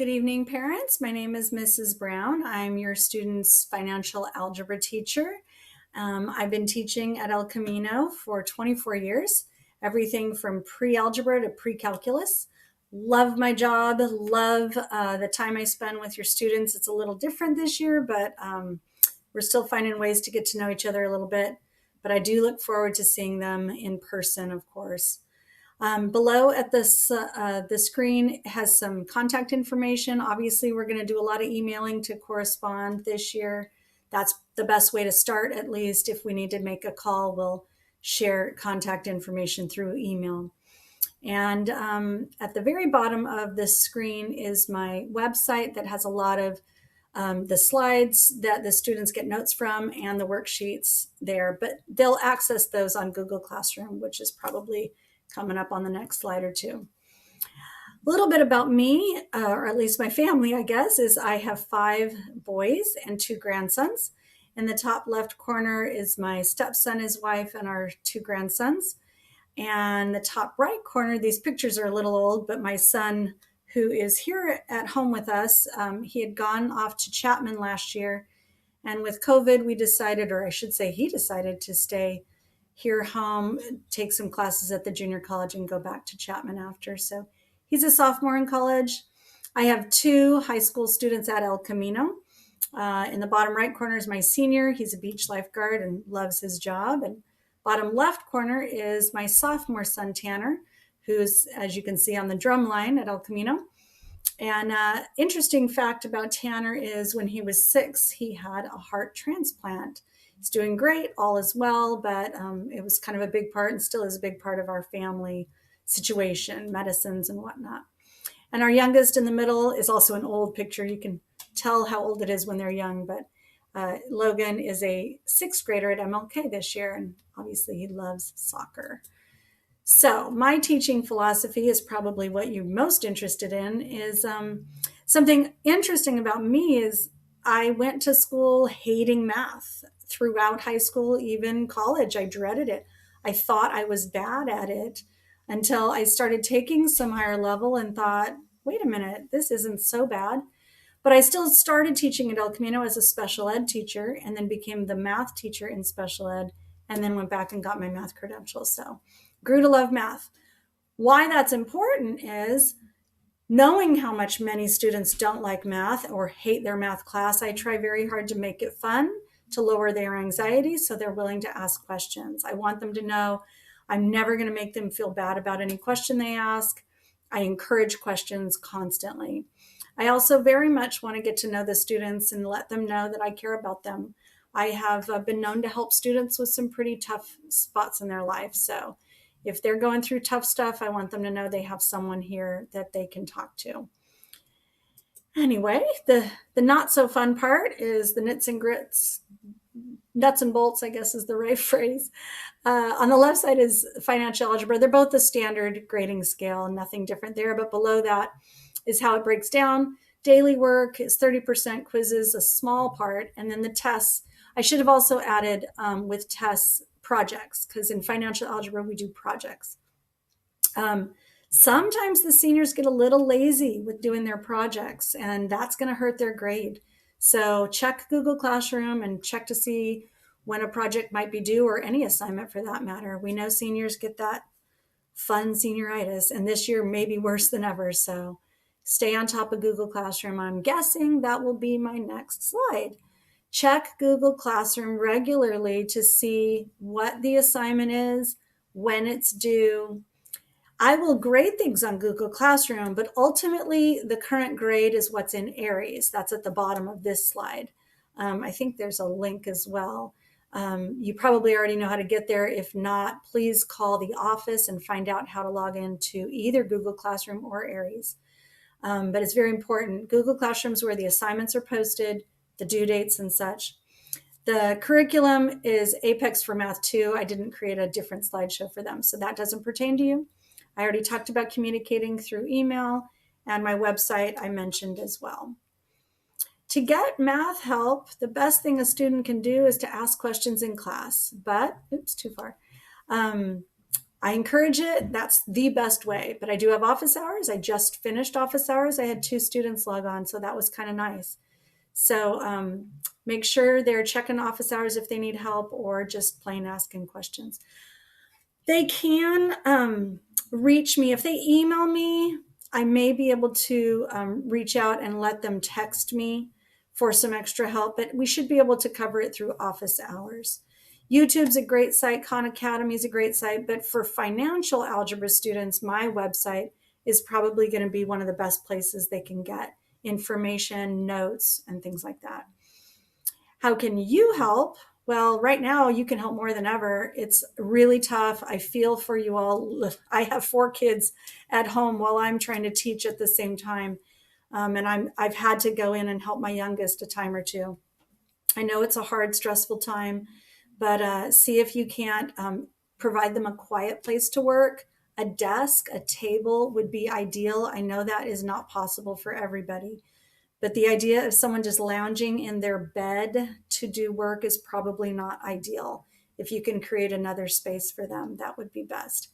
Good evening, parents. My name is Mrs. Brown. I'm your student's financial algebra teacher. I've been teaching at El Camino for 24 years, everything from pre-algebra to pre-calculus. Love my job, love the time I spend with your students. It's a little different this year, but we're still finding ways to get to know each other a little bit. But I do look forward to seeing them in person, of course. Below at the screen has some contact information. Obviously, we're going to do a lot of emailing to correspond this year. That's the best way to start, at least. If we need to make a call, we'll share contact information through email. And at the very bottom of this screen is my website that has a lot of the slides that the students get notes from and the worksheets there, but they'll access those on Google Classroom, which is probably coming up on the next slide or two. A little bit about me, or at least my family, I guess, is I have 5 boys and 2 grandsons. In the top left corner is my stepson, his wife, and our 2 grandsons. And the top right corner, these pictures are a little old, but my son, who is here at home with us, he had gone off to Chapman last year. And with COVID, we decided, or I should say he decided to stay here home, take some classes at the junior college and go back to Chapman after. So he's a sophomore in college. I have 2 high school students at El Camino. In the bottom right corner is my senior. He's a beach lifeguard and loves his job. And bottom left corner is my sophomore son, Tanner, who's, as you can see, on the drum line at El Camino. And interesting fact about Tanner is when he was 6, he had a heart transplant. He's doing great, all is well, but it was kind of a big part and still is a big part of our family situation, medicines and whatnot. And our youngest in the middle is also an old picture. You can tell how old it is when they're young, but Logan is a 6th grader at MLK this year, and obviously he loves soccer. So my teaching philosophy is probably what you're most interested in. Is something interesting about me is I went to school hating math throughout high school, even college. I dreaded it. I thought I was bad at it until I started taking some higher level and thought, wait a minute, this isn't so bad. But I still started teaching at El Camino as a special ed teacher and then became the math teacher in special ed and then went back and got my math credentials. So grew to love math. Why that's important is knowing how much many students don't like math or hate their math class. I try very hard to make it fun, to lower their anxiety so they're willing to ask questions. I want them to know I'm never going to make them feel bad about any question they ask. I encourage questions constantly. I also very much want to get to know the students and let them know that I care about them. I have been known to help students with some pretty tough spots in their life. So if they're going through tough stuff, I want them to know they have someone here that they can talk to. Anyway, the not so fun part is the nits and grits. Nuts and bolts, I guess is the right phrase. On the left side is financial algebra. They're both the standard grading scale, nothing different there. But below that is how it breaks down. Daily work is 30%, quizzes, a small part, and then the tests. I should have also added with tests projects, because in financial algebra, we do projects. Sometimes the seniors get a little lazy with doing their projects, and that's going to hurt their grade. So check Google Classroom and check to see when a project might be due, or any assignment for that matter. We know seniors get that fun senioritis, and this year may be worse than ever. So stay on top of Google Classroom. I'm guessing that will be my next slide. Check Google Classroom regularly to see what the assignment is, when it's due. I will grade things on Google Classroom, but ultimately the current grade is what's in Aries. That's at the bottom of this slide. I think there's a link as well. You probably already know how to get there. If not, please call the office and find out how to log into either Google Classroom or Aries. But it's very important. Google Classroom is where the assignments are posted, the due dates and such. The curriculum is Apex for Math 2. I didn't create a different slideshow for them, so that doesn't pertain to you. I already talked about communicating through email, and my website I mentioned as well. To get math help, the best thing a student can do is to ask questions in class, but, oops, too far. I encourage it. That's the best way. But I do have office hours. I just finished office hours. I had 2 students log on, so that was kind of nice. So make sure they're checking office hours if they need help or just plain asking questions. They can reach me. If they email me, I may be able to reach out and let them text me for some extra help, but we should be able to cover it through office hours. YouTube's a great site, Khan Academy is a great site, but for financial algebra students, my website is probably going to be one of the best places they can get information, notes, and things like that. How can you help? Well, right now you can help more than ever. It's really tough. I feel for you all. I have 4 kids at home while I'm trying to teach at the same time. And I've had to go in and help my youngest a time or two. I know it's a hard, stressful time, but see if you can't provide them a quiet place to work. A desk, a table would be ideal. I know that is not possible for everybody. But the idea of someone just lounging in their bed to do work is probably not ideal. If you can create another space for them, that would be best.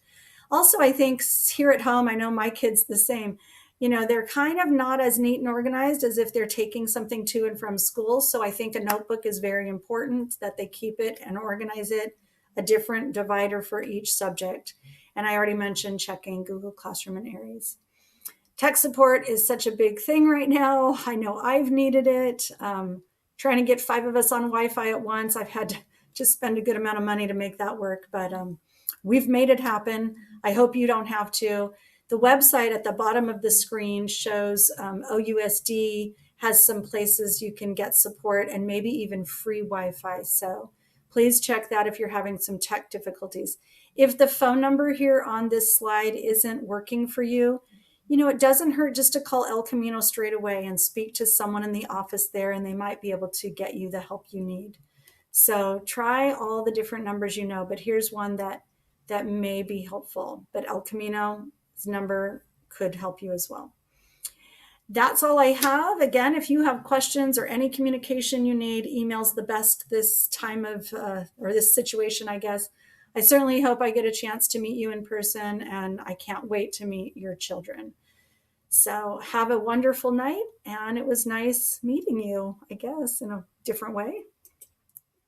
Also, I think here at home, I know my kids the same. They're kind of not as neat and organized as if they're taking something to and from school. So I think a notebook is very important that they keep it and organize it, a different divider for each subject. And I already mentioned checking Google Classroom and Aries. Tech support is such a big thing right now. I know I've needed it. Trying to get 5 of us on Wi-Fi at once, I've had to just spend a good amount of money to make that work, but we've made it happen. I hope you don't have to. The website at the bottom of the screen shows OUSD has some places you can get support and maybe even free Wi-Fi. So please check that if you're having some tech difficulties. If the phone number here on this slide isn't working for you, it doesn't hurt just to call El Camino straight away and speak to someone in the office there, and they might be able to get you the help you need. So try all the different numbers but here's one that may be helpful. But El Camino's number could help you as well. That's all I have. Again, if you have questions or any communication you need, email's the best this time of, or this situation, I guess. I certainly hope I get a chance to meet you in person, and I can't wait to meet your children. So have a wonderful night, and it was nice meeting you, I guess, in a different way.